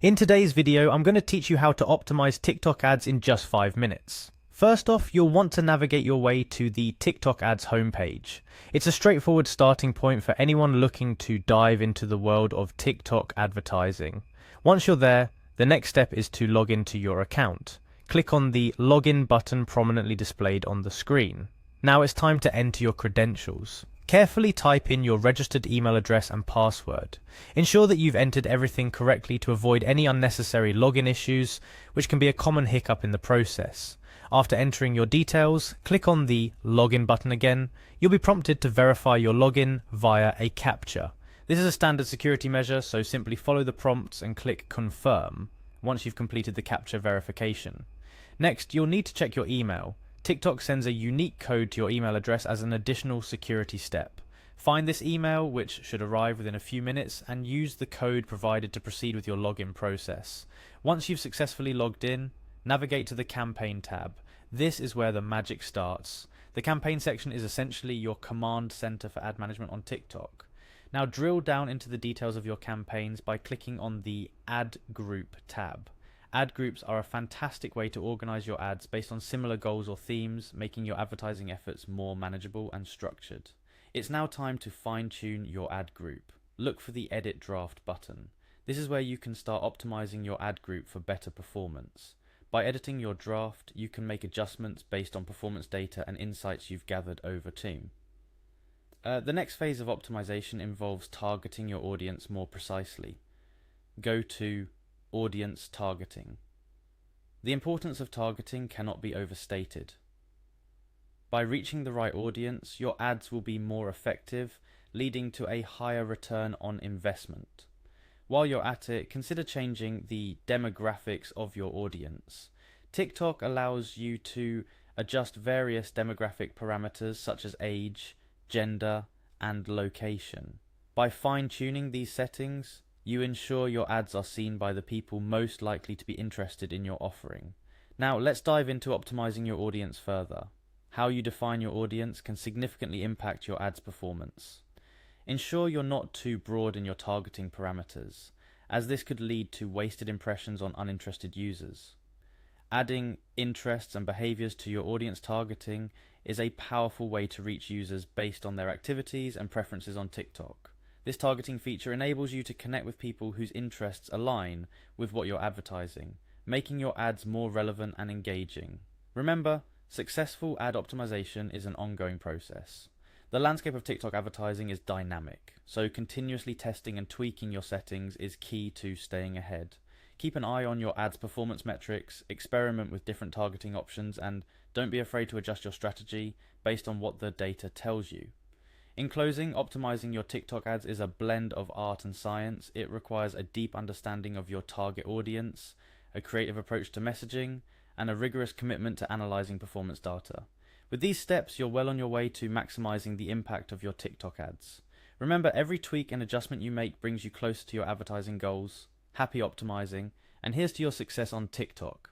In today's video, I'm going to teach you how to optimize TikTok ads in just 5 minutes. First off, you'll want to navigate your way to the TikTok ads homepage. It's a straightforward starting point for anyone looking to dive into the world of TikTok advertising. Once you're there, the next step is to log into your account. Click on the login button prominently displayed on the screen. Now it's time to enter your credentials. Carefully type in your registered email address and password. Ensure that you've entered everything correctly to avoid any unnecessary login issues, which can be a common hiccup in the process. After entering your details, click on the login button again. You'll be prompted to verify your login via a CAPTCHA. This is a standard security measure, so simply follow the prompts and click confirm once you've completed the CAPTCHA verification. Next, you'll need to check your email. TikTok sends a unique code to your email address as an additional security step. Find this email, which should arrive within a few minutes, and use the code provided to proceed with your login process. Once you've successfully logged in, navigate to the campaign tab. This is where the magic starts. The campaign section is essentially your command center for ad management on TikTok. Now drill down into the details of your campaigns by clicking on the Ad Group tab. Ad groups are a fantastic way to organize your ads based on similar goals or themes, making your advertising efforts more manageable and structured. It's now time to fine-tune your ad group. Look for the Edit Draft button. This is where you can start optimizing your ad group for better performance. By editing your draft, you can make adjustments based on performance data and insights you've gathered over time. The next phase of optimization involves targeting your audience more precisely. Go to Audience targeting. The importance of targeting cannot be overstated. By reaching the right audience, your ads will be more effective, leading to a higher return on investment. While you're at it, consider changing the demographics of your audience. TikTok allows you to adjust various demographic parameters such as age, gender, and location. By fine-tuning these settings, you ensure your ads are seen by the people most likely to be interested in your offering. Now let's dive into optimizing your audience further. How you define your audience can significantly impact your ads performance. Ensure you're not too broad in your targeting parameters, as this could lead to wasted impressions on uninterested users. Adding interests and behaviors to your audience targeting is a powerful way to reach users based on their activities and preferences on TikTok. This targeting feature enables you to connect with people whose interests align with what you're advertising, making your ads more relevant and engaging. Remember, successful ad optimization is an ongoing process. The landscape of TikTok advertising is dynamic, so continuously testing and tweaking your settings is key to staying ahead. Keep an eye on your ads performance metrics, experiment with different targeting options, and don't be afraid to adjust your strategy based on what the data tells you. In closing, optimizing your TikTok ads is a blend of art and science. It requires a deep understanding of your target audience, a creative approach to messaging, and a rigorous commitment to analyzing performance data. With these steps, you're well on your way to maximizing the impact of your TikTok ads. Remember, every tweak and adjustment you make brings you closer to your advertising goals. Happy optimizing, and here's to your success on TikTok.